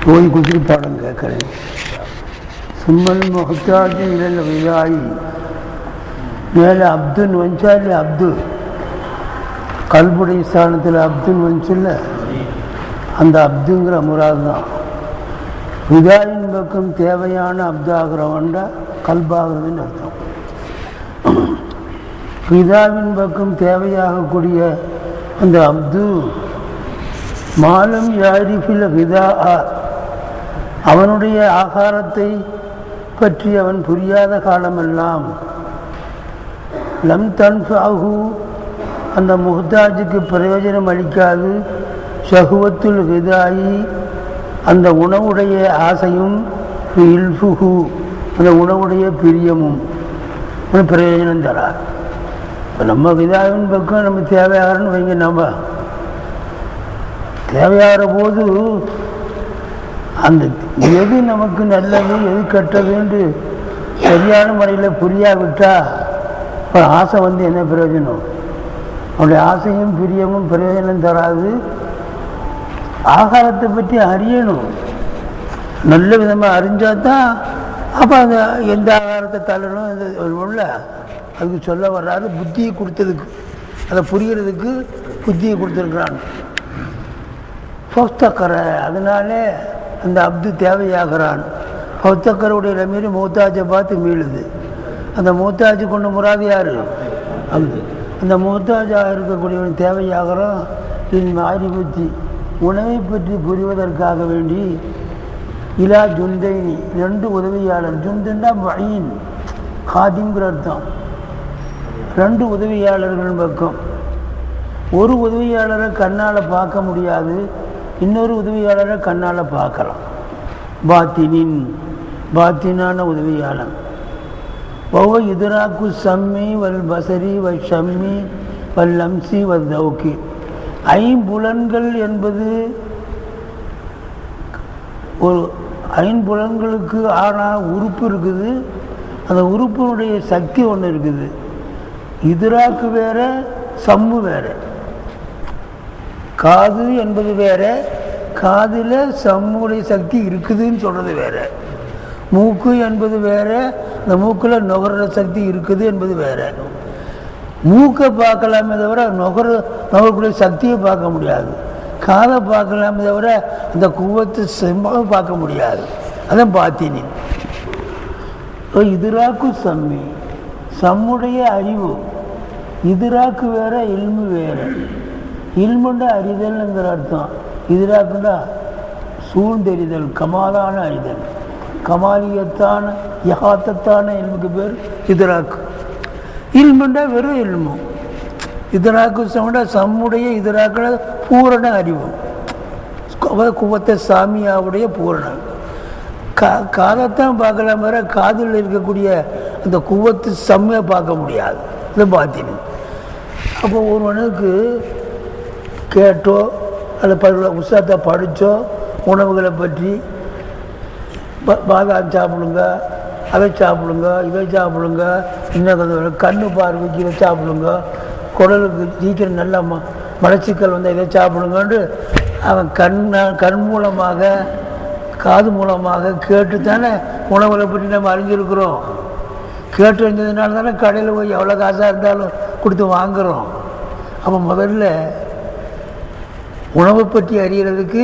போய் குதிரை பாடம் கேட்குறேன். சும்மல் முகத்தாஜு இல்லை விழாயி மேலே அப்துன்னு வந்துச்சா இல்லை அப்து கல்புடைய ஸ்தானத்தில் அப்துன்னு வந்துச்சுல்ல, அந்த அப்துங்கிற முராது தான். விதாயின் பக்கம் தேவையான அப்தாகிறவன்டா கல்பாகிறதுன்னு அர்த்தம். பிதாவின் பக்கம் தேவையாகக்கூடிய அந்த அப்து மாலம் யாரிஃபில் ஹிதா, அவனுடைய ஆகாரத்தை பற்றி அவன் புரியாத காலமெல்லாம் லம் தன்ஃபஅஹு, அந்த முஹ்தாஜுக்கு பிரயோஜனம் அளிக்காது. ஷஹுவத்துல் ஹிதாயி, அந்த உணவுடைய ஆசையும், இல்ஃபுஹு, அந்த உணவுடைய பிரியமும் பிரயோஜனம் தரார். இப்போ நம்ம ஹிதாயின் பக்கம் நம்ம தேவையாகிறன்னு வைங்க, நம்ம தேவையாகிற போது அந்த எது நமக்கு நல்லது எது கெட்டதுன்னு சரியான முறையில் புரியாவிட்டால் இப்போ ஆசை வந்து என்ன பிரயோஜனம்? அவனுடைய ஆசையும் பிரியமும் பிரயோஜனம் தராது. ஆகாரத்தை பற்றி அறியணும், நல்ல விதமாக அறிஞ்சால் தான். அப்போ அந்த எந்த ஆகாரத்தை தள்ளணும் உள்ள அதுக்கு சொல்ல வர்றாரு. புத்தியை கொடுத்ததுக்கு, அதை புரிகிறதுக்கு புத்தியை கொடுத்துருக்குறான். ஃபௌத்தக்கரை, அதனாலே அந்த அப்து தேவையாகிறான். ஃபௌத்தக்கருடைய மீறி மூத்தாஜை பார்த்து மீளுது. அந்த மூத்தாஜு கொண்ட முராது யார்? அப்து. அந்த மூத்தாஜாக இருக்கக்கூடியவன் தேவையாகிறான். இன் மாரிபத்தி, உணவை பற்றி புரிவதற்காக வேண்டி இலா ஜுந்தைனி, 2 உதவியாளர். ஜுந்துன்னா மயின் காதிங்கிற அர்த்தம். 2 உதவியாளர்கள் பக்கம். ஒரு உதவியாளரை கண்ணால் பார்க்க முடியாது, இன்னொரு உதவியாளரை கண்ணால் பார்க்கலாம். பாத்தினின், பாத்தினான உதவியாளன். ஒவ்வொ இதுராக்கு சம்மி வல் பசரி வல் ஷம்மி வல் லம்சி வல் தௌக்கி. ஐம்புலன்கள் என்பது ஒரு ஐம்புலன்களுக்கு ஆனால் உறுப்பு இருக்குது. அந்த உறுப்பினுடைய சக்தி ஒன்று இருக்குது. இதுராக்கு வேற, சம்மு வேற. காது என்பது வேற, காதில் சம்முடைய சக்தி இருக்குதுன்னு சொல்கிறது வேற. மூக்கு என்பது வேற, அந்த மூக்கில் நுகர்ற சக்தி இருக்குது என்பது வேற. மூக்கை பார்க்கலாமே தவிர நுகரக்கூடிய சக்தியை பார்க்க முடியாது. காதை பார்க்கலாமே தவிர அந்த குவத்தை செம்பாக பார்க்க முடியாது. அதான் பாத்தினி. இதுராக்கு சம்மி, சம்முடைய அறிவு. இதுராக்கு வேற, இல்மு வேற. இல்முண்டா அறிதல்ங்கிற அர்த்தம். இதுராக்குண்டா சூழ்ந்தெறிதல், கமாலான அறிதல். கமாலியத்தான யகாத்தத்தான இல்முக்கு பேர் இதுராக்கு. இல்முண்டா வெறும் இல்மு. இதுராக்கு சம்முண்டா சம்முடைய இதுராக்கள பூரண அறிவு. குவத்தை சாமியாவுடைய பூரணம். காதைத்தான் பார்க்கலாம், வேற காதில் இருக்கக்கூடிய அந்த குவத்து செம்மையை பார்க்க முடியாது. இது பாத்தினி. அப்போ ஒருவனுக்கு கேட்டோ அல்ல புஸ்தகத்தை படித்தோ உணவுகளை பற்றி, பாதாம் சாப்பிடுங்க, அதை சாப்பிடுங்க, இதை சாப்பிடுங்க, இன்னும் கண்ணு பார்வைக்கு இதை சாப்பிடுங்க, குடலுக்கு சீக்கிரம் நல்லா மலச்சிக்கல் வந்து இதை சாப்பிடுங்கன்ட்டு அவன் கண் மூலமாக காது மூலமாக கேட்டு தானே உணவுகளை பற்றி நம்ம அறிஞ்சிருக்கிறோம். கேட்டு அறிஞ்சதுனால தானே கடையில் போய் எவ்வளோ காசாக இருந்தாலும் கொடுத்து வாங்குகிறோம். அப்போ முதல்ல உணவை பற்றி அறிகிறதுக்கு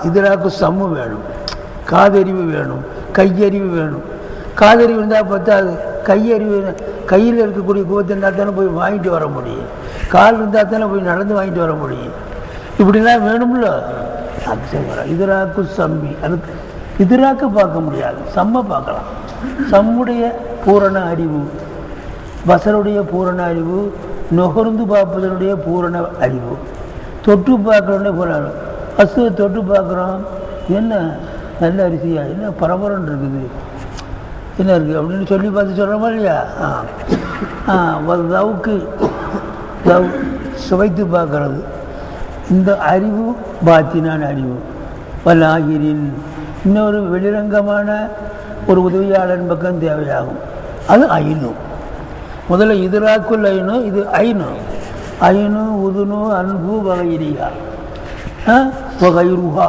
இதுராக்கு சம்மு வேணும், காதறிவு வேணும், கையறிவு வேணும். காதறிவு இருந்தால் பத்தாது, கையறிவு. கையில் இருக்கக்கூடிய குவத்தை இருந்தால் தானே போய் வாங்கிட்டு வர முடியும். கால் இருந்தால் தானே போய் நடந்து வாங்கிட்டு வர முடியும். இப்படிலாம் வேணும்ல. இதுராக்கு சம்மி, அதுக்கு இதுராக்கு பார்க்க முடியாது, சம்மை பார்க்கலாம். சம்முடைய பூரண அறிவு, பசருடைய பூரண அறிவு, நுகர்ந்து பார்ப்பதனுடைய பூரண அறிவு, தொட்டு பார்க்கறோடைய பூரண. பசுவை தொட்டு பார்க்குறோம், என்ன நல்ல அரிசியா, என்ன பரபரன்னு இருக்குது, என்ன இருக்குது அப்படின்னு சொல்லி பார்த்து சொல்கிறோமா இல்லையா? லவ்க்கு லவ் சுவைத்து பார்க்கறது. இந்த அறிவு பாத்தினான அறிவு. வல்லாகிரின், இன்னொரு வெளிரங்கமான ஒரு உதவியாளன் பக்கம் தேவையாகும். அது ஐனு. முதல்ல இதுராக்குள் ஐனு, இது ஐனு. ஐனு உதுனு அன்பு வகையிரியா. கைருஹா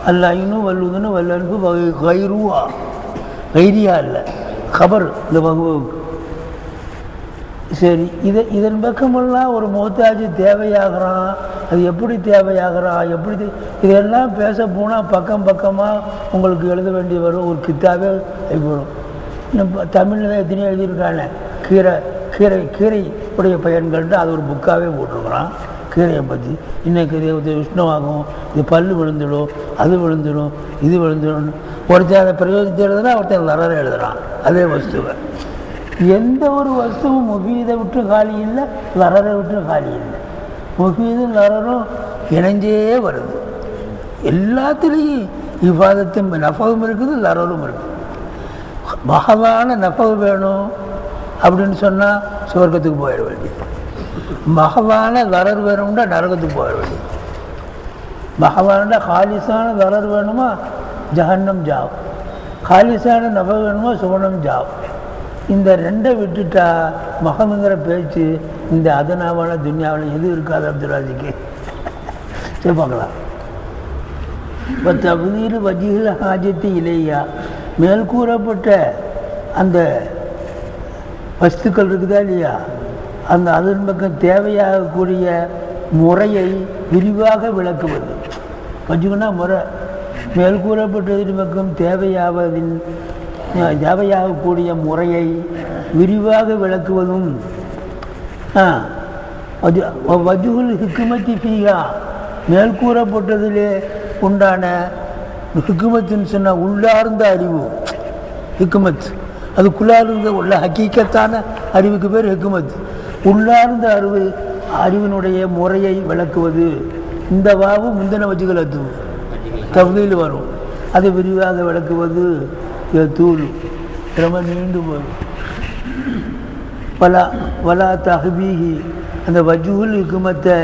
அல்ல இன்னும் வல்லுதுன்னு வல்லனுக்கு கைருஹா கைரியா இல்லை கபர் இந்த வகுவுக்கு. சரி, இதன் பக்கமெல்லாம் ஒரு மோத்தாஜி தேவையாகிறான், அது எப்படி தேவையாகிறான், எப்படி இதெல்லாம் பேச போனால் பக்கமாக உங்களுக்கு எழுத வேண்டி வரும். ஒரு கித்தாவே போடும். தமிழில் தான் எத்தனையோ எழுதியிருக்காங்க. கீரை உடைய பயன்கள்ட்டு அது ஒரு புக்காகவே போட்டிருக்கிறான். கீரையை பற்றி இன்னைக்கு இது உஷ்ணமாகும், இது பல் விழுந்துடும், அது விழுந்துடும், இது விழுந்துடும். ஒருத்தர் அதை பிரயோஜனத்தை எழுதுனா ஒருத்தர் லரரை எழுதுறான். அதே வஸ்துவை எந்த ஒரு வஸ்துவும் முஃபீதை விட்டு காலி இல்லை, லரரை விட்டு காலி இல்லை. முஃபீதும் லரரும் இணைஞ்சே வருது. எல்லாத்துலேயும் இவ்வாதத்தும் நஃபவும் இருக்குது, லரரும் இருக்குது. மகவான நஃபவு வேணும் அப்படின்னு சொன்னால் சுவர்க்கத்துக்கு போயிட வேண்டியது. மகவான லரர் வேணும்னா நரகத்துக்கு போயிட வேண்டியது. மகவான காலிசான லரர் வேணுமா ஜஹன்னம் ஜாவ், காலிசான நஃப வேணுமா சுவனம் ஜாவ். இந்த ரெண்டை விட்டுட்டா மகனுங்கிற பேச்சு இந்த அதனாவான துன்யாவில் எது இருக்காது. அப்துல்லாஜிக்கு சரி பார்க்கலாம். இப்போ தகுதியில் வஜிகள் ஹாஜத்து இல்லையா, மேல் கூறப்பட்ட அந்த வஸ்துக்கள் இருக்குதா இல்லையா, அந்த அதன் பக்கம் தேவையாகக்கூடிய முறையை விரிவாக விளக்குவது. வஜுகுனா முறை, மேல் கூறப்பட்டதின் பக்கம் தேவையாகக்கூடிய முறையை விரிவாக விளக்குவதும். வஜுகுல் ஹிக்குமத்தி ஃபீஹா, மேல் கூறப்பட்டதிலே உண்டான ஹிக்குமத்துன்னு சொன்னால் உள்ளார்ந்த அறிவு. ஹிக்குமத் அதுக்குள்ளார்ந்த உள்ள ஹக்கீக்கத்தான அறிவுக்கு பேர் ஹிக்குமத். உள்ளார்ந்த அறிவினுடைய முறையை விளக்குவது. இந்த வாவு முந்தின வஜுகள் அது தகுதியில் வரும். அதை விரிவாக விளக்குவது தூள் ரொம்ப நீண்டு போகும். வலா தஹ்பீஹி, அந்த வஜுகுல் ஹிக்குமத்தை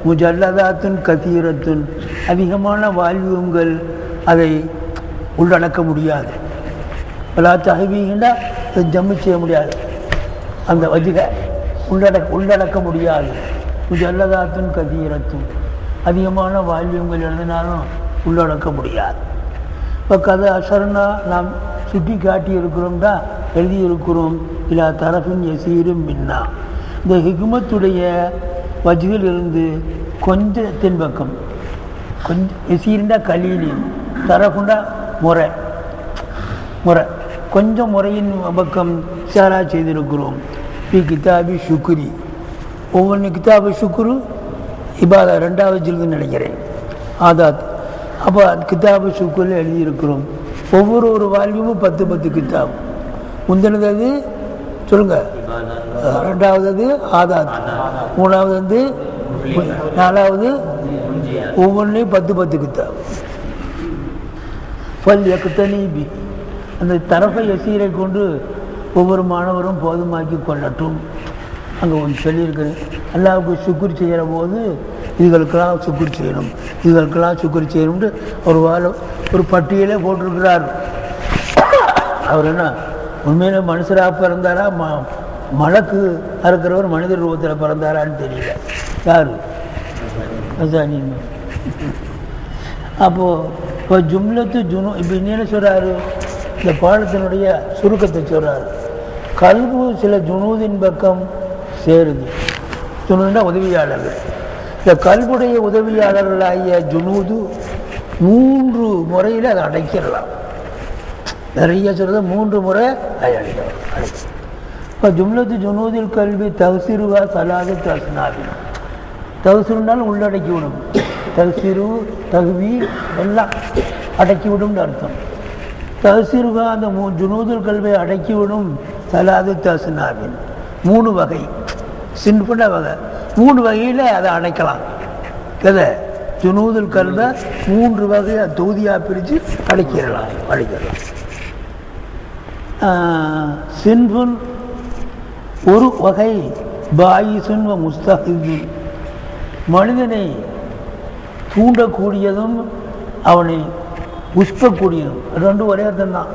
முஜல்லதாத்துன் கதீரத்துன், அதிகமான வால்யூம்கள் அதை உள்ளடக்க முடியாது. வலா தஹ்பீஹின்னா அதை ஜம்மு செய்ய முடியாது, அந்த வஜுகை உள்ளடக்க முடியாது. முஜல்லதாத்துன் கதீரத்துன், அதிகமான வால்யூம்கள் எழுதினாலும் உள்ளடக்க முடியாது. இப்போ கதை அசர்னா நாம் சுட்டி காட்டி இருக்கிறோம்டா எழுதியிருக்கிறோம். இல்லா தரஃபின் எசீரும் மின்னா, இந்த ஹிக்மத்துடைய வஜுகில் இருந்து கொஞ்சத்தின் பக்கம், கொஞ்சம் எசீருண்டா கலீலின், தரஃபுண்டா முறை, கொஞ்சம் முறையின் பக்கம் இஷாரா செய்திருக்கிறோம். கிதாபி ஷுக்ரி, ஒவ்வொன்று கிதாபு ஷுக்ரு இபாதா 2வது ஜில்துன்னு நினைக்கிறேன், ஆதாத். அப்போ கிதாபு ஷுக்ரில் எழுதியிருக்கிறோம். ஒவ்வொரு வால்யூமும் 10 கிதாப். முந்தினது அது சொல்லுங்க, 2வது அது ஆதாத், 3வது வந்து 4வது, ஒவ்வொன்றையும் 10 கிதாப். ஃபல் யக்தனீபி, அந்த தரஃபை யசீரை கொண்டு ஒவ்வொரு மாணவரும் போதுமாக்கி கொள்ளட்டும். அங்கே ஒன்று சொல்லியிருக்கிறேன், அல்லாவுக்கு சுக்குர் செய்கிற போது இதுகளுக்கெல்லாம் சுக்குர் செய்யணும், இதுகளுக்கெல்லாம் சுக்குர் செய்யணும்னு ஒரு பட்டியலே போட்டிருக்கிறார். அவர் என்ன உண்மையில மனுஷராக பிறந்தாரா, மலக்கு அறுக்கிறவர் மனிதர் ரூபத்தில் பிறந்தாரான்னு தெரியல. யார் அதான். அப்போது இப்போ ஜும்லத்து இப்போ என்ன சொல்கிறாரு, இந்த பாடத்தினுடைய சுருக்கத்தை சொல்கிறார். கல்பு சில ஜுனூதின் பக்கம் சேருது. ஜுனூதுனா உதவியாளர்கள். இந்த கல்புடைய உதவியாளர்களாகிய ஜுனூது 3 முறையில் அதை அடைக்கிடலாம். நிறைய சொல்கிறது 3 முறை அடைக்கலாம். இப்போ ஜும்லத்து ஜுனூதில் கல்வி தகுசிருவா சலாது தஸ்னாவி, தகுசிருந்தாலும் உள்ளடக்கி விடும். தகுசிரு தகுவி எல்லாம் அடக்கி விடும்னு அர்த்தம். தகுசிருவா அந்த ஜுனூதுல் கல்வியை அடக்கிவிடும். சலாது தஸ்னாவின் 3 வகை, சின்ன வகை, 3 வகையில் அதை அடைக்கலாம். கதை ஜுனூதுல் கல்வை 3 வகையை தொகுதியாக பிரித்து அடைக்கிடலாம். சின்ஃபுன் ஒரு வகை, பாயிசுன் வ முஸ்தஹிதுன், மனிதனை தூண்டக்கூடியதும் அவனை உஷ்பக்கூடியதும். 2 ஒரே அர்த்தம் தான்.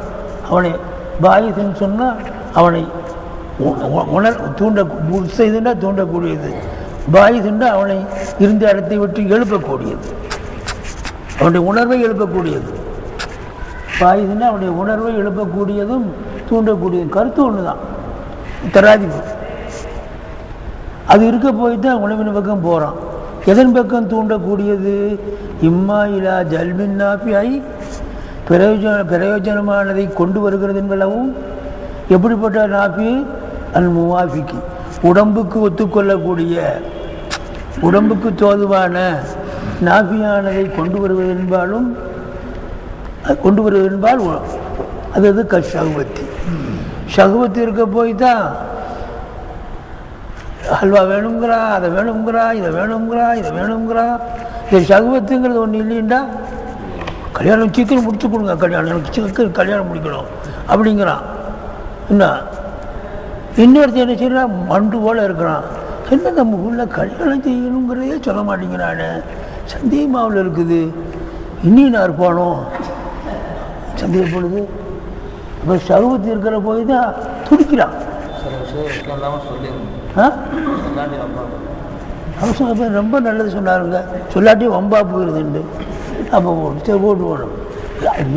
அவனை பாயிசுன்னு சொன்னால் அவனை தூண்டக்கூடியது, பாயிசுன்னா அவனை இருந்த இடத்தை விட்டு எழுப்பக்கூடியது. அவனுடைய உணர்வை எழுப்பக்கூடியது. பாயுதுன்னா அவனுடைய உணர்வை எழுப்பக்கூடியதும் தூண்டக்கூடியதும் கருத்து ஒன்று தான். தராதிபு அது இருக்க போய் தான் உணவின் பக்கம் போகிறான். எதன் பக்கம் தூண்டக்கூடியது? இம்மா இலா ஜல்மின் நாஃபிஐ, பிரயோஜனமானதை கொண்டு வருகிறது என்பளவும். எப்படிப்பட்ட நாஃபி? அல் முவாஃபிக்கு, உடம்புக்கு ஒத்துக்கொள்ளக்கூடிய, உடம்புக்கு தோதுவான நாஃபியானதை கொண்டு வருவது என்பாலும், கொண்டு வருவது என்பால் அது ஷஹ்வத்தி. ஷஹ்வத்தி இருக்க போய் தான் ஹல்வா வேணுங்கிறா, அதை வேணுங்கிறா, இதை வேணுங்கிறா, இதை வேணுங்கிறா. இது ஷஹ்வத்துங்கிறது ஒன்று இல்லைண்டா, கல்யாணம் சீக்கிரம் முடிச்சு கொடுங்க, கல்யாணம் சீக்கிரம் கல்யாணம் முடிக்கணும் அப்படிங்கிறான். என்ன இன்னொருத்தர் என்ன செய்யறான்? மண்டு போல இருக்கிறான். என்ன நம்ம உள்ள கல்யாணம் செய்யணுங்கிறதே சொல்ல மாட்டேங்கிறானே, சந்தேகமாவில் இருக்குது, இன்னும் நான் இருப்பானோ சந்தேகப்படுது. இப்போ ஷஹ்வத்து இருக்கிற போய் தான் துடிக்கிறான். அவசரம் ரொம்ப நல்லது சொன்னாருங்க, சொல்லாட்டி வம்பா போயிருதுண்டு. அப்போ சரி போட்டு போகணும்.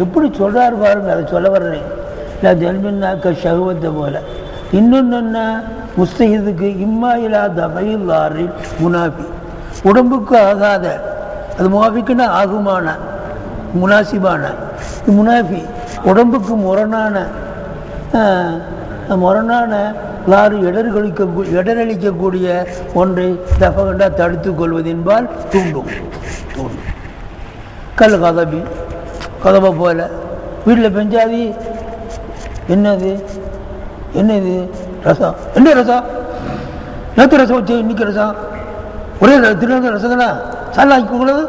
எப்படி சொல்கிறாரு பாருங்க, அதை சொல்ல வர்றேன். இல்லை ஜல்மின்னாக்க ஷஹ்வத்தை போல. இன்னொன்று என்ன? முஸ்தஹிதுக்கு இம்மா இலா தபையில் ஆறில் முனாஃபி, உடம்புக்கு ஆகாத, அது முவாஃபிக்குன்னா ஆகுமான, முனாசிபான, முனாஃபி உடம்புக்கு முரணான லாறு இடரளிக்கக்கூடிய ஒன்றை தஃபகண்டா தடுத்து கொள்வதென்பால் தூண்டும். கல் கதபி, கதவை போல வீட்டில் பெஞ்சாதி. என்னது என்னது? ரசம். என்ன ரசம்? நேற்று ரசம் வச்சு இன்னைக்கு ரசம், ஒரே திருநெல்வேலி ரசம் தானே, சாலை ஆக்கிக்கூடாது.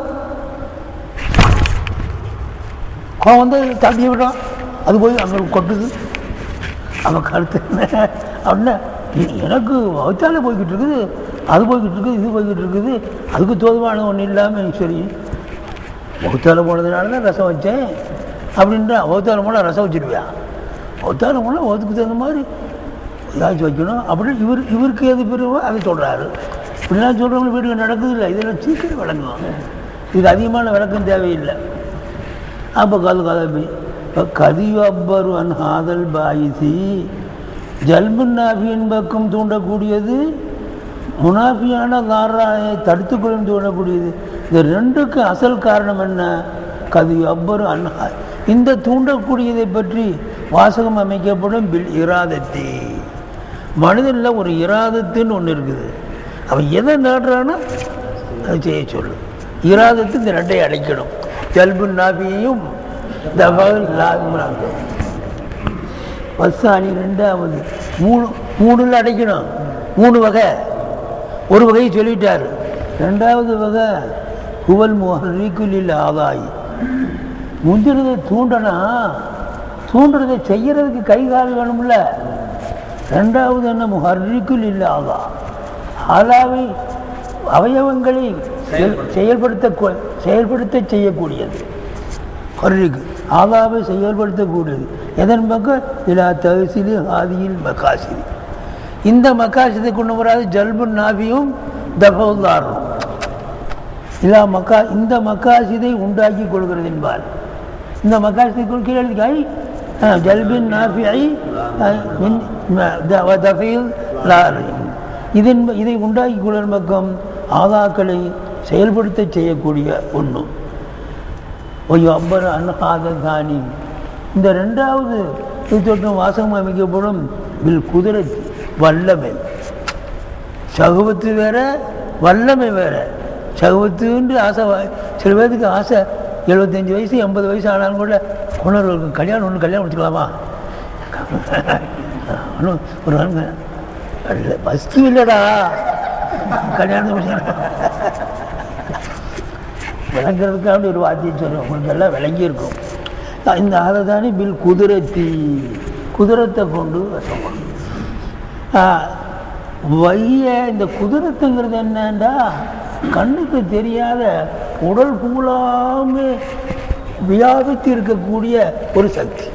கோவம் வந்து தாண்டி விடுறான், அது போய் அங்கே கொட்டுது. அவன் கருத்து என்ன அப்படின்னா, எனக்கு வகுத்தாலே போய்கிட்டு இருக்குது, அது போய்கிட்டு இருக்குது, இது போய்கிட்டு இருக்குது, அதுக்கு தோதுவான ஒன்றும் இல்லாமல் சரி வகுத்தால போனதுனால தான் ரசம் வச்சேன் அப்படின்ட்டு. வகுத்தால போனால் ரசம் வச்சுருவியா? வகுத்தால போனால் வகுத்துக்கு தகுந்த மாதிரி ஏதாச்சும் வைக்கணும் அப்படின்னு இவருக்கு எது பெருவோ அதை சொல்கிறாரு. இப்படிலாம் சொல்கிறவங்க வீட்டுக்கு நடக்குது இல்லை, இதெல்லாம் சீக்கிரம் விளங்குவாங்க. இது அதிகமான விளக்கம் தேவையில்லை. அப்போ கதபி கதியு அப்பரு அன் ஹாதல் பாயிசி, ஜல்புன் நாஃபியின் பக்கம் தூண்டக்கூடியது, முனாஃபியான தாராயை தடுத்துக்கொள்ளும் தூண்டக்கூடியது. இந்த ரெண்டுக்கு அசல் காரணம் என்ன? கதியு அப்பரு அன், இந்த தூண்டக்கூடியதை பற்றி வாசகம் அமைக்கப்படும் பில் இராதத்தி. மனிதனில் ஒரு இராதத்துன்னு ஒன்று இருக்குது. அவன் எதை நாடுறானோ அதை செய்ய சொல்லு. இராதத்து இந்த ரெண்டை அடைக்கணும், ஜல்புன் நாஃபியையும் பஸ்ஸாணி ரெண்டாவது. மூணுல அடைக்கணும். 3 வகை. ஒரு வகையை சொல்லிட்டாரு. ரெண்டாவது வகை புவல் முஹர்ரிகுலில் ஆதாய், முந்தினதை தூண்டனா, தூண்டுறதை செய்யறதுக்கு கை கால் வேணும்ல. ரெண்டாவது என்ன? முஹர்ரிகுலில் ஆதா, ஆதாவை அவயவங்களை செயல்படுத்த செய்யக்கூடியது. ஹர்ரிக்கு ஆதாவை செயல்படுத்தக்கூடியது. எதன் பக்கம்? இலா தஹ்சிலி ஹாதியில் மகாசிதி, இந்த மகாசிதை கொண்டு வராது ஜல்புன் நாஃபியும் தஃபவுல்லாரும் இல்லா இந்த மகாசிதை உண்டாக்கி கொள்கிறது என்பார். இந்த மகாசிதை கீழே ஜல்பின் நாஃபியை தஃபீல் லார், இதை உண்டாக்கி கொள்ளும் பக்கம் ஆதாக்களை செயல்படுத்த செய்யக்கூடிய ஒன்று. அப்பர் அன்ஹாதானி, இந்த ரெண்டாவது இது தொற்றும் வாசகம் அமைக்கப்படும் வில் குதிரத்து, வல்லமை. ஷஹ்வத்து வேற, வல்லமை வேற. ஷஹ்வத்துன்னு ஆசை, சில பேருக்கு ஆசை 75 வயசு 80 வயசு ஆனாலும் கூட உணர்வு கல்யாணம் ஒன்று கல்யாணம் முடிச்சுக்கலாமா? ஒரு ஆளுங்க பஸ்து இல்லைடா கல்யாணம் விளங்குறதுக்காக ஒரு வார்த்தையை சொல்லுவோம், உங்களுக்கு எல்லாம் விளங்கி இருக்கும். இந்த ஆததானி பில் குதிரத்தி, குதிரத்தை கொண்டு வசம் வைய. இந்த குதிரத்துங்கிறது என்னண்டா, கண்ணுக்கு தெரியாத உடல் பூலாமே வியாபித்து இருக்கக்கூடிய ஒரு சக்தி.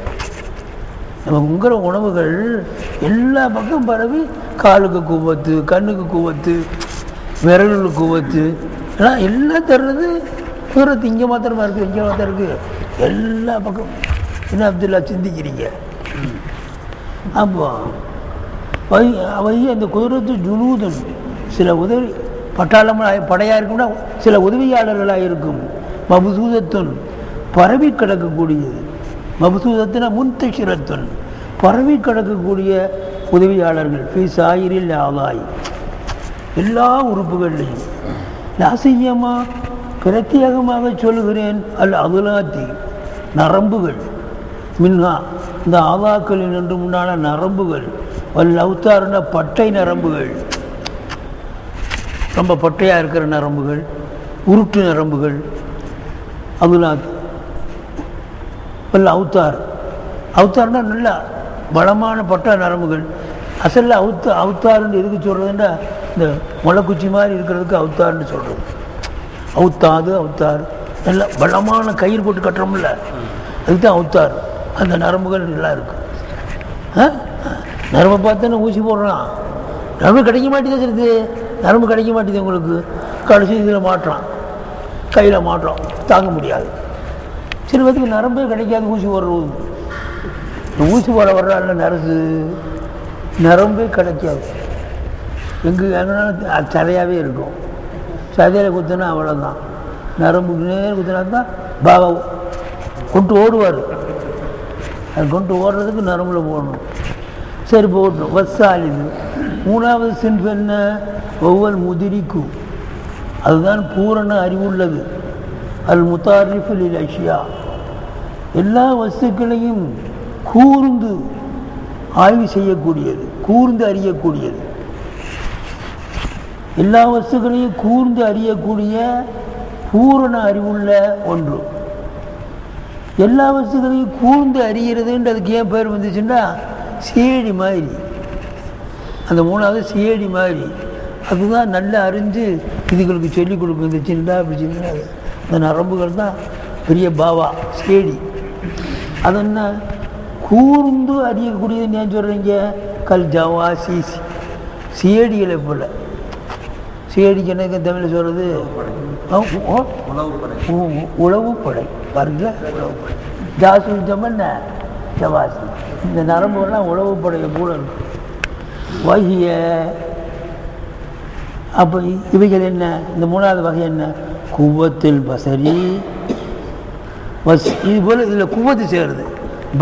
நம்ம உங்கிற உணவுகள் எல்லா பக்கம் பரவி, காலுக்கு குவத்து, கண்ணுக்கு குவத்து, விரலுக்கு குவத்து, எல்லாம் தர்றது குதிரத்து இங்கே மாத்திரமா இருக்குது, இங்கே மாத்திரம் இருக்குது, எல்லா பக்கம் என்ன அப்துல்லா சிந்திக்கிறீங்க. அப்போ அவை அந்த குதிரத்து ஜுனூதன் சில உதவி பட்டாளமாக படையாக இருக்கும்னா சில உதவியாளர்களாக இருக்கும். மபுசூதத்துன் பரவி கிடக்கக்கூடியது, மபுசூதத்தின முன்தஷிரத்துன் பரவி கிடக்கக்கூடிய உதவியாளர்கள். சாயிரில் ஆதாய் எல்லா உறுப்புகள்லையும். நாசியமாக பிரத்யேகமாக சொல்லுகிறேன் அல் அதுலாத்தி நரம்புகள், மின்ஹா இந்த ஆதாக்களில் என்று உண்டான நரம்புகள், வல் அவுத்தாருன பட்டை நரம்புகள், ரொம்ப பட்டையாக இருக்கிற நரம்புகள், உருட்டு நரம்புகள், அதுலாத் வல் அவுத்தார். அவுத்தார்னா நல்லா பலமான பட்டை நரம்புகள். அசலில் அவுத்தாருன்னு எதுக்கு சொல்கிறதுன்னா இந்த முளைக்குச்சி மாதிரி இருக்கிறதுக்கு அவுத்தாருன்னு சொல்கிறது. அவுத்தாது அவுத்தார் நல்லா பலமான கயிறு போட்டு கட்டுறோம்ல, அதுதான் அவுத்தார். அந்த நரம்புகள் நல்லா இருக்கும். நரம்பை பார்த்தோன்னா ஊசி போடுறான், நரம்பு கிடைக்க மாட்டேங்குது. சொல்லுது நரம்பு கிடைக்க மாட்டேங்குது உங்களுக்கு, கடைசி இதில் மாட்டுறான், கையில் மாட்டுறோம், தாங்க முடியாது. சில பேருக்கு நரம்பே கிடைக்காது ஊசி போடுறது. ஊசி போட வர்றாங்க நரசு, நரம்பே கிடைக்காது. எங்கே எங்கனாலும் சதையாகவே இருக்கும். சதையில் குத்துனா அவ்வளோதான். நரம்பு நேரம் குத்துனா தான் பாபா கொண்டு ஓடுவார். அது கொண்டு ஓடுறதுக்கு நரம்புல போடணும். சரி போடணும். வசாலிது மூணாவது சின்ஃப் என்ன? ஒவ்வொரு முதிரிக்கும், அதுதான் பூரண அறிவுள்ளது. அல் முத்தாரிஃபில் அஷ்யா எல்லா வஸ்துக்களையும் கூர்ந்து ஆய்வு செய்யக்கூடியது, கூர்ந்து அறியக்கூடியது. எல்லா வஸ்துக்களையும் கூர்ந்து அறியக்கூடிய பூரண அறிவுள்ள ஒன்று. எல்லா வஸ்துக்களையும் கூர்ந்து அறிகிறதுன்ற அதுக்கு ஏன் பேர் வந்துச்சுன்னா சிஏடி மாதிரி. அந்த மூணாவது சிஏடி மாதிரி, அதுதான் நல்லா அறிஞ்சு இதுகளுக்கு சொல்லிக் கொடுக்கும். இந்த சின்னதா இப்படி சின்ன அந்த நரம்புகள் தான் பெரிய பாவா சிஏடி. அது என்ன கூர்ந்து அறியக்கூடியதுன்னு ஏன் சொல்கிறீங்க? கல் ஜவாசி சிஏடிகளை போல். சிஏடிக்கு என்ன தமிழில் சொல்கிறது? உளவுப்படை பாருங்களா, உளவுப்படை. ஜாசு ஜமன்ன ஜவாசி, இந்த நரம்புகள்லாம் உளவுப்படையை கூட இருக்கும். வகிய அப்போ இவைகள் என்ன? இந்த மூணாவது வகை என்ன? குவத்தில் பசரி இது போல் இதில் குவத்து சேருது.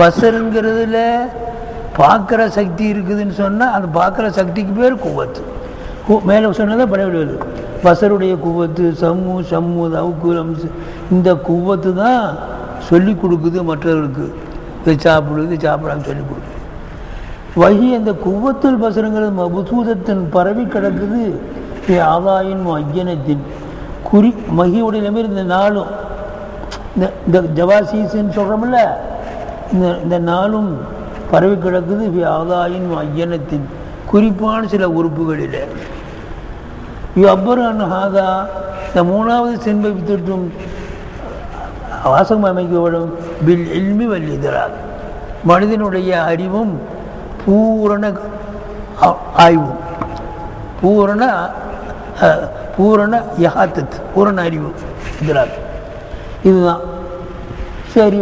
பசருங்கிறதுல பார்க்குற சக்தி இருக்குதுன்னு சொன்னால் அந்த பார்க்குற சக்திக்கு பேர் குவத்து. மேலே சொன்னதான் படைவிடுவது பசருடைய குவத்து. சம்மு தவுக்குலம், இந்த குவத்து தான் சொல்லி கொடுக்குது மற்றவர்களுக்கு. இதை சாப்பிடுது, இதை சாப்பிடாமல் சொல்லி கொடுக்குது. வகி அந்த குவத்துல் பசருங்கிறது மபுசூதத்தின் பரவி கிடக்குது. ஆதாயின் ஐயனத்தின் குறி மகியுடைய மாரி இந்த நாளும் இந்த ஜவாசீஸ்ன்னு சொல்கிறோம்ல, இந்த நாளும் பரவி கிடக்குது. ஆதாயின் ஐயனத்தின் குறிப்பான சில உறுப்புகளில். அப்பர் ஹாதா இந்த மூணாவது சென்பை வித்துட்டும் வாசகம் அமைக்கப்படும். பில் இல்மி வல்லிதரால் மனிதனுடைய அறிவும் பூரண ஆய்வும், பூரண யஹாத்தத் பூரண அறிவு இதரால் இதுதான். சரி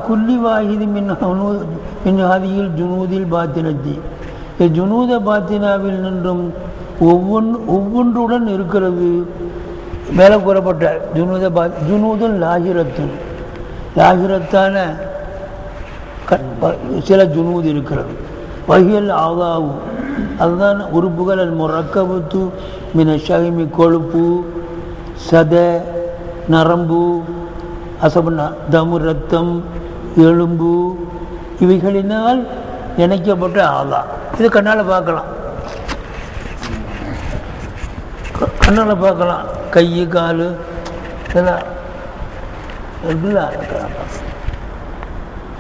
குல்லி வாஹிதி மின்ஹாதியில் ஜுனூதில் பாத்தினத்தி, ஜுனூத பாத்தினாவில் நின்றும் ஒவ்வொன்றுடன் இருக்கிறது. மேலே கூறப்பட்ட ஜுனூதுல் லாகிரத்தான சில ஜுனூது இருக்கிறது. வகியல் ஆதாவும் அதுதான் உறுப்புகள். அல் முரக்கபத்து மின ஷஹிமி கொழுப்பு, சத, நரம்பு, அசபன தமு ரத்தம், எலும்பு, இவைகளினால் இணைக்கப்பட்ட ஆதா. இது கண்ணால் பார்க்கலாம், கண்ணால் பார்க்கலாம். கை கால் இதெல்லாம்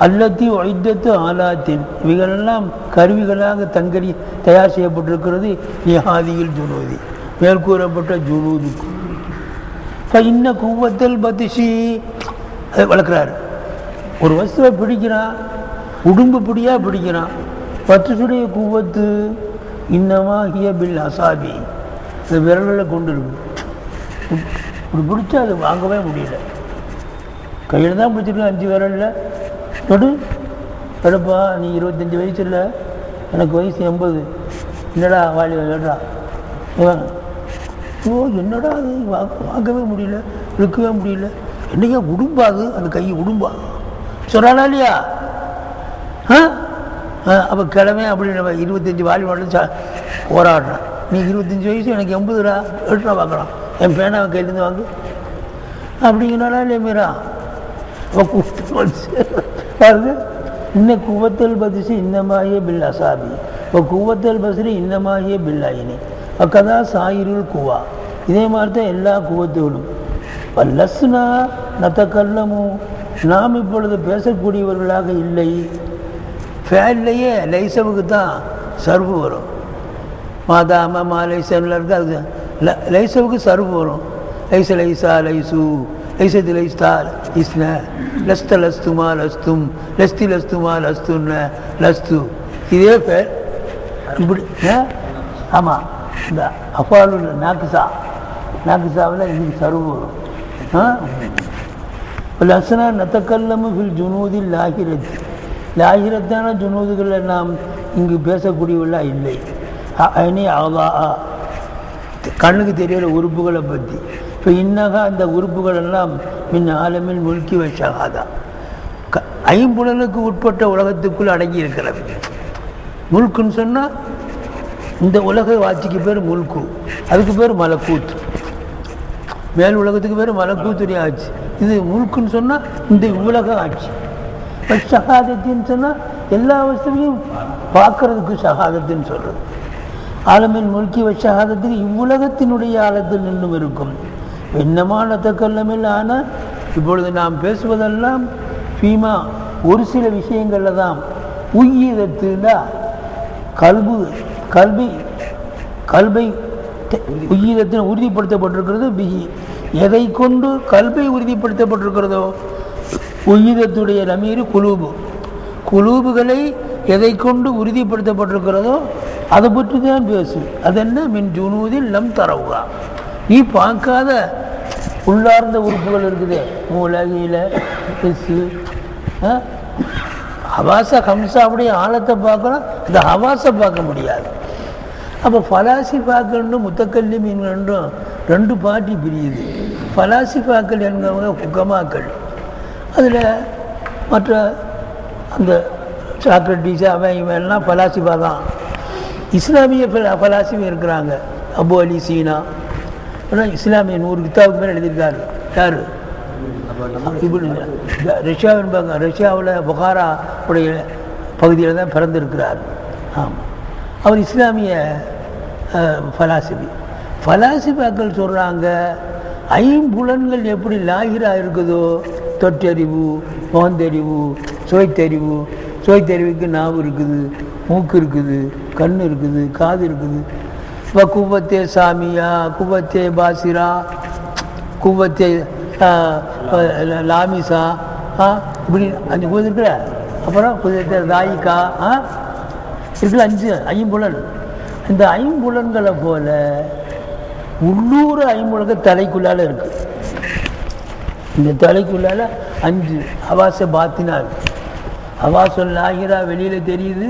அல்லத்தி ஒய்தத்து ஆலாத்தின் இவைகளெல்லாம் கருவிகளாக தயார் செய்யப்பட்டிருக்கிறது. நிஹாதியில் ஜுனூதி மேற்கூறப்பட்ட ஜுனூதுக்கு. இப்போ இன்ன குவத்தல் பத்திஷி அதை வளர்க்குறாரு. ஒரு வஸ்துவை பிடிக்கிறான், உடும்பு பிடியாக பிடிக்கிறான். பத்திஷுடைய குவத்து இன்னமா ஹிய பில் அசாபி, இந்த விரலில் கொண்டு இருக்கு. இப்படி பிடிச்சா அது வாங்கவே முடியல. கையில் தான் பிடிச்சிருக்கேன் 5 விரலில். நடு எடுப்பா, நீ 25 வயசு இல்லை, எனக்கு வயசு 80. என்னடா வாலி சொல்கிறா இவன். ஓ என்னடா அது வாங்கவே முடியல, இழுக்கவே முடியல. என்னையா உடும்பாது, அந்த கையை உடும்பாது சொல்கிறானா இல்லையா? அப்போ கிழமை அப்படி நம்ம 25 வாலி மட்டும் போராடுறான். நீ 25 வயசு, எனக்கு 80 எடுத்துனா பார்க்கலாம், என் பேனாவை கையிலேருந்து வாங்கு அப்படிங்கிறானா இல்லையா மீரா? அவள் கூப்பிட்டு பாருங்க, இன்ன குவத்தல் பதிசு இன்னமாயே பில் அசாபி, இப்போ குவத்தல் பசிரி இன்னமாயே பில்லாயினி அக்கதா சாயிருள் குவா. இதே மாதிரி தான் எல்லா குவத்துகளும். லஸ்னா நத்தக்கல்லமும், நாம் இப்பொழுது பேசக்கூடியவர்களாக இல்லை. ஃபேன்லேயே லைசவுக்கு தான் சர்வு வரும். மாதாம லைசனில் இருக்குது, அது லைசவுக்கு சர்வு வரும். லைச லைசா லைசு, லைசத்து லைஸ்தா இஸ்ன, லஸ்த லஸ்துமா லஸ்தும், லஸ்தி லஸ்துமா லஸ்துன்ன லஸ்து. இதே பேர் இப்படி. ஆமாம், இந்த அஃபாலு நாக்குசாவில் இதுக்கு சர்வு வரும். லஸ்னா நத்தக்கல்லமு ஃபில் ஜுனூதில் லாகிரத், லாகிரத்தான ஜுனூதுகளை நாம் இங்கு பேசக்கூடியவர்களாக இல்லை. அனி அவா, கண்ணுக்கு தெரிகிற உறுப்புகளை பற்றி. இப்போ இன்னகா அந்த உறுப்புகள் எல்லாம் மின் ஆலமில் முல்கி வச்சாகாதா, ஐம்புலனுக்கு உட்பட்ட உலகத்துக்குள் அடங்கி இருக்கிறது. முல்குன்னு சொன்னால் இந்த உலக ஆட்சிக்கு பேர் முல்கு, அதுக்கு பேர் மலக்கூத்து. மேல் உலகத்துக்கு பேர் மலக்கூத்துடைய ஆட்சி. இது முல்குன்னு சொன்னால் இந்த உலக ஆட்சி. இப்போ ஷஹாதத்தின்னு சொன்னால் எல்லா வசதியும் பார்க்கறதுக்கு ஷஹாதத்துன்னு சொல்கிறது. ஆலமின் முல்கி ஷஹாதத்துக்கு இவ்வுலகத்தினுடைய ஆழத்தில் நின்றும் இருக்கும். என்னமான தக்கல்லமில் ஆனால் இப்பொழுது நாம் பேசுவதெல்லாம் ஃபீமா ஒரு சில விஷயங்களில் தான். உய்யீதத்துனா கல்வை உய்யீதத்தின் உறுதிப்படுத்தப்பட்டிருக்கிறது. பிஹி, எதை கொண்டு கல்வை உறுதிப்படுத்தப்பட்டிருக்கிறதோ உய்யீதத்துடைய நமீர் குலூபுகளை எதை கொண்டு உறுதிப்படுத்தப்பட்டிருக்கிறதோ அதை பற்றி தான் பேசு. அது என்ன? மின் ஜுனூதில் லம் தரவுகா, நீ பார்க்காத உள்ளார்ந்த உறுப்புகள் இருக்குது. மூலகில ஹவாச ஹம்சா அப்படியே ஆழத்தை பார்க்கலாம், இந்த ஹவாசை பார்க்க முடியாது. அப்போ ஃபலாசிஃபாக்கள்னு முத்தக்கல்லிமீன்களும் 2 பாட்டி பிரியுது. ஃபலாசிஃபாக்கள் என்கிறவங்க ஹுக்கமாக்கள், அதில் மற்ற அந்த சாக்ரட்டிஸ் அவன் இவெல்லாம் ஃபலாசிஃபா தான். இஸ்லாமிய ஃபலாசிஃபா இருக்கிறாங்க. அபு அலி சீனா இஸ்லாமிய 100 கிதாபுக்கு மேலே எழுதியிருக்காரு. யார்? இப்படி ரஷ்யாவின் பக்கம், ரஷ்யாவில் புகாரா உடைய பகுதியில் தான் பிறந்திருக்கிறார். ஆமாம், அவர் இஸ்லாமிய ஃபலாசிஃபாக்கள் சொல்கிறாங்க, ஐம்புலன்கள் எப்படி லாகிரா இருக்குதோ, தொட்டறிவு, முகந்தறிவு, சுவைத்தறிவுக்கு நாவு இருக்குது, மூக்கு இருக்குது, கண் இருக்குது, காது இருக்குது. இப்போ குவத்தே சாமியா, குவத்தே பாசிரா, குவத்தே லாமிசா, இப்படி 5 குவத்து இருக்குல்ல. அப்புறம் குவத்தே தாயிக்கா இருக்குல்ல, 5 ஐம்புலன். இந்த ஐம்புலன்களை போல உள்ளூர் ஐம்புலன்கள் தலைக்குள்ளால் இருக்குது. இந்த தலைக்குள்ளால் 5 ஹவாஸ பாத்தினா இருக்குது. ஹவாஸுல் லாஹிரா வெளியில் தெரியுது.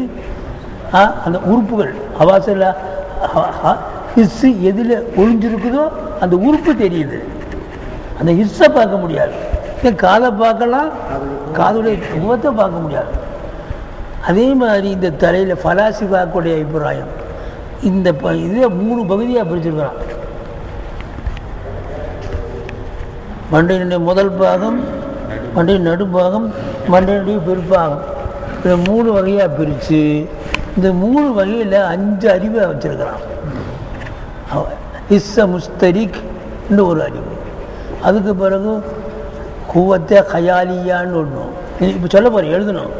அந்த உறுப்புகள் ஹவாஸுல் ஹிஸ்ஸு எதில் ஒழிஞ்சிருக்குதோ அந்த உறுப்பு தெரியுது. அந்த ஹிஸ்ஸை பார்க்க முடியாது. காதை பார்க்கலாம், காதுடைய முகத்தை பார்க்க முடியாது. அதே மாதிரி இந்த தலையில் ஃபலாசிஃபாக்குடைய அபிப்பிராயம் இந்த இதே 3 பகுதியாக பிரிச்சிருக்கிறான். மண்டையினுடைய முதல் பாகம், மண்டையின் நடுப்பாகம், மண்டையினுடைய பிற்பாகம், இதை 3 வகையாக பிரித்து இந்த 3 வகையில் 5 அறிவை வச்சிருக்கிறான். ஹிஸ்ஸ முஸ்தரிக் என்று ஒரு அறிவு. அதுக்கு பிறகு குவத்தை கயாலியான்னு ஒன்று. இப்போ சொல்ல போகிறேன், எழுதணும்.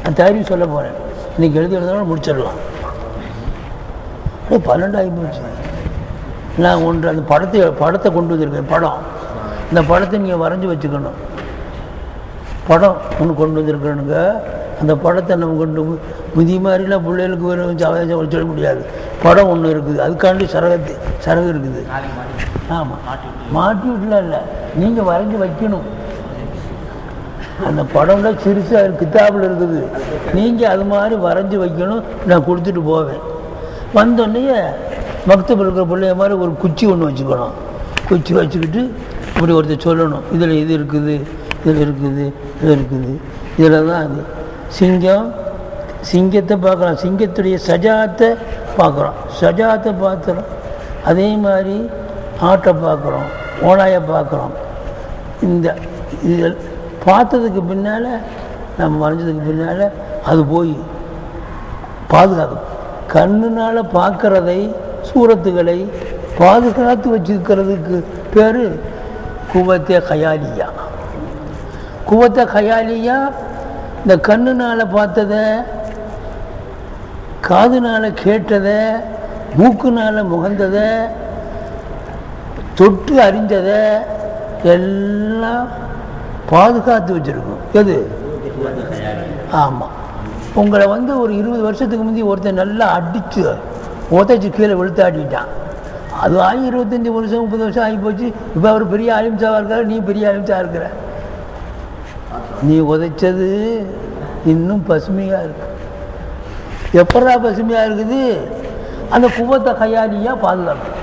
நான் தயாரி சொல்ல போகிறேன். இன்றைக்கி எழுதுனாலும் முடிச்சிடலாம். 12 ஆகி போச்சு. நான் ஒன்று அந்த படத்தை கொண்டு வந்திருக்கேன். படம், இந்த படத்தை நீங்கள் வரைஞ்சி வச்சுக்கணும். படம் ஒன்று கொண்டு வந்திருக்கணுங்க. அந்த படத்தை நம்ம கொண்டு முதி மாதிரிலாம் பிள்ளைகளுக்கு வரும் சொல்ல முடியாது. படம் ஒன்று இருக்குது, அதுக்காண்டி சரகு இருக்குது. ஆமாம், மாட்டி விட்டுலாம் இல்லை, நீங்கள் வரைஞ்சி வைக்கணும். அந்த படம்லாம் சிறுசாக கித்தாப்பில் இருக்குது. நீங்கள் அது மாதிரி வரைஞ்சி வைக்கணும். நான் கொடுத்துட்டு போவேன். வந்தோடனே மக்தபில் இருக்கிற பிள்ளைய மாதிரி ஒரு குச்சி ஒன்று வச்சுக்கணும். குச்சி வச்சுக்கிட்டு இப்படி ஒருத்தர் சொல்லணும், இதில் இது இருக்குது, இதில் இருக்குது, இது இருக்குது. இதில் தான் அது சிங்கத்தை பார்க்குறோம், சிங்கத்துடைய சஜாத்தை பார்க்குறோம், சஜாத்தை பார்த்துறோம். அதே மாதிரி ஆட்டை பார்க்குறோம், ஓனாயை பார்க்குறோம். இந்த இது பார்த்ததுக்கு பின்னால், நம்ம வரைஞ்சதுக்கு பின்னால் அது போய் பாதுகாக்கும். கண்ணுனால் பார்க்குறதை, சூரத்துகளை பாதுகாத்து வச்சுருக்கிறதுக்கு பேர் குவத்தே கயாலியா. குவத்தை கயாலியா இந்த கண்ணுனால் பார்த்ததை, காதுனால் கேட்டதை, மூக்குனால் முகந்ததை, தொட்டு அறிஞ்சதை எல்லாம் பாதுகாத்து வச்சுருக்கும். எது? ஆமாம். உங்களை ஒரு 20 வருஷத்துக்கு முந்தி ஒருத்தர் நல்லா அடித்து உதச்சி கீழே வெளுத்தாடிட்டான். அது ஆகி 25 வருஷம் 30 வருஷம் ஆகி போச்சு. இப்போ அவர் பெரிய அலிம்சாவாக இருக்கார், நீ பெரிய அலிம்சா இருக்கிற. நீ உதைச்சது இன்னும் பசுமையாக இருக்கு. எப்படா பசுமையாக இருக்குது? அந்த குவத்தை கையாளியாக பாதுகாக்கும்.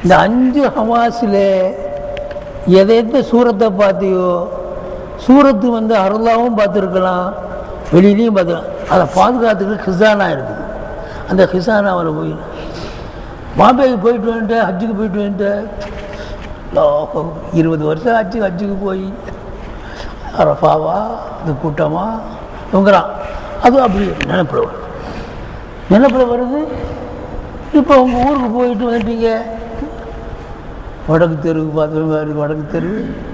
இந்த 5 ஹவாஸில் எதை சூரத்தை பார்த்தியோ, சூரத்து அருளாவும் பார்த்துருக்கலாம், வெளியிலையும் பார்த்துக்கலாம். அதை பாதுகாத்துக்கு ஹிசானா இருக்குது. அந்த ஹிசானாவில் போய் பாம்பேக்கு போயிட்டு வந்துட்டேன், ஹஜ்ஜுக்கு போயிட்டு வந்துட்டேன். 20 வருஷம் ஆச்சு ஹஜ்ஜுக்கு போய். அரஃபாவா இந்த கூட்டமா இவங்கிறான். அதுவும் அப்படி நினைப்பில் வருது. இப்போ உங்கள் ஊருக்கு போயிட்டு வந்துட்டீங்க, வடக்கு தெருவுக்கு பார்த்து வடக்கு தெரு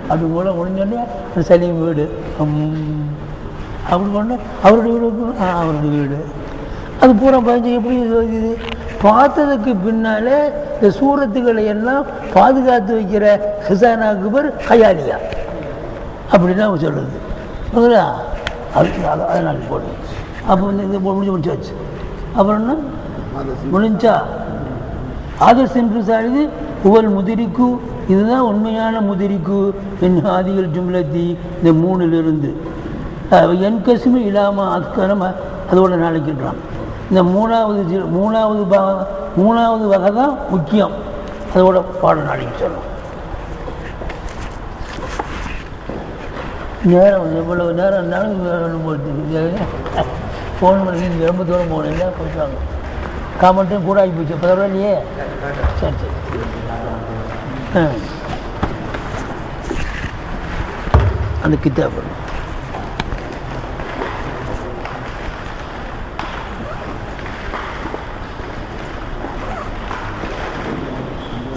அப்படி மூலம் முடிஞ்சோடனே சலீம் வீடு அப்படி கொண்டு அவருடைய வீடு, அவருடைய வீடு அது பூரா பதிஞ்சு எப்படி இது பார்த்ததுக்கு பின்னாலே இந்த சூரத்துக்களை எல்லாம் பாதுகாத்து வைக்கிற ஹிசானாக்கு பேர் கயாலியா அப்படின்னு அவங்க சொல்லுது. அதுங்களா அது நாளைக்கு போடுது. அப்போ இது முடிச்சாச்சு. அப்புறம் என்ன முடிஞ்சா ஆதர் சென்று சாயுது புகழ் முதிரிக்கு. இதுதான் உண்மையான முதிரிக்கு. என் ஆதிகள் ஜும்லத்தி இந்த 3லிருந்து என் கசுமி இல்லாமல் அதுக்கான அதோட நாளைக்குன்றான். இந்த மூணாவது வகை தான் முக்கியம். அதோட பாடம் நாளைக்கு சொல்லணும். நேரம் எவ்வளவு நேரம் இருந்தாலும் ஃபோன் பண்ணி ரொம்ப தூரம் போகணும் போயிட்டாங்க. காமெண்ட்டும் கூட ஆகி போச்சு. பரவாயில்லையே. சரி சரி. அந்த கித்தாப்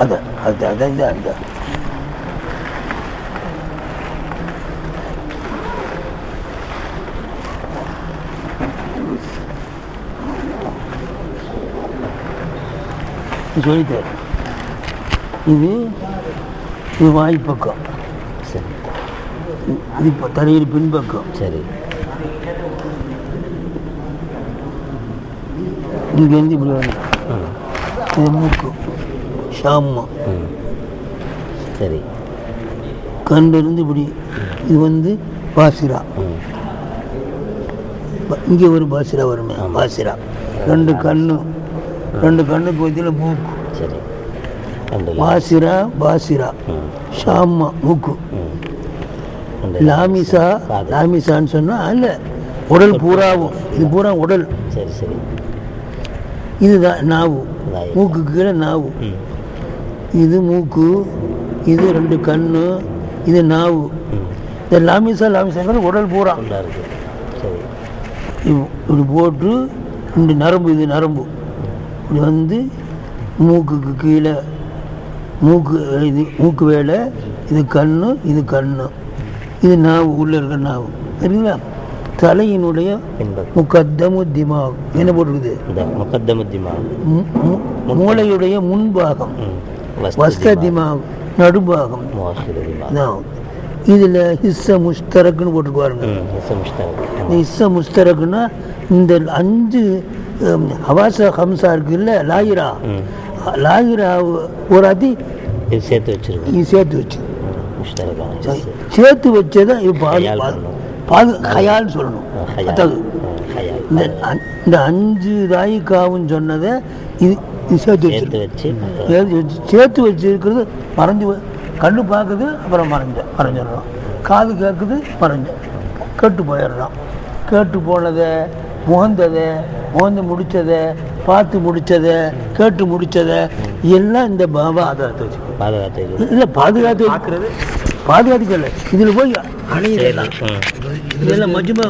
அதான் அந்த சொல்லித்தார். இது வாய்ப்பக்கம். சரி. இது இப்போ தலையில் பின்பக்கம். சரி. இங்கேருந்து இப்படி வரணும். இது மூக்கு ஷாமா. சரி. கண்டிருந்து இப்படி இது பாசிரா. இங்கே ஒரு பாசிரா வருமே, பாசிரா. 2 கண்ணுக்கு வச்சியில் மூக்கு. சரி. பாசிரா ஷாமா மூக்கு. லாமிசான்னு சொன்னா அல்ல, உடல் பூராவும். இது பூரா உடல். சரி சரி. இதுதான் நாவு. மூக்கு கீழே நாவு. இது மூக்கு, இது 2 கண்ணு, இது நாவு. இந்த லாமிசாங்கிற உடல் பூரா இப்படி போட்டு இந்த நரம்பு, இது நரம்பு இப்படி மூக்குக்கு கீழே இது மூக்கு வேலை, இது கண்ணு, இது நாவு, உள்ளே இருக்கிற நாவு. சரிங்களா? தலையினுடைய முகத்தமு திமாக் என்ன போட்டிருக்குது? மூளையுடைய முன்பாகம், வஸ்த திமாக் நடுபாகம். இதில் ஹிஸ்ஸ முஷ்தரக்குன்னு போட்டுருப்பாருங்க. ஹிஸ்ஸ முஷ்தரக்குன்னா இந்த 5 ஹவாஸ ஹம்சா இருக்குல்ல, லாகிரா ஒரு அதி சேர்த்து வச்சு சேர்த்து வச்சதை ஹயால்னு சொல்லணும். அதாவது இந்த 5 ராயிக்காவும் சொன்னதை இது சேர்த்து வச்சிருக்கிறது மறைஞ்சு கண்ணு பார்க்குது, அப்புறம் மறைஞ்சிடலாம். காது கேட்குது, கேட்டு போயிடலாம். கேட்டு போனதை முகந்து முடித்ததை பார்த்து முடித்ததை கேட்டு முடித்ததை எல்லாம் இந்த பாபா ஆதாரத்தை வச்சு இல்லை பாதுகாத்துக்கல. இதில் போய் அணையிடலாம். இதெல்லாம் மஜ்மா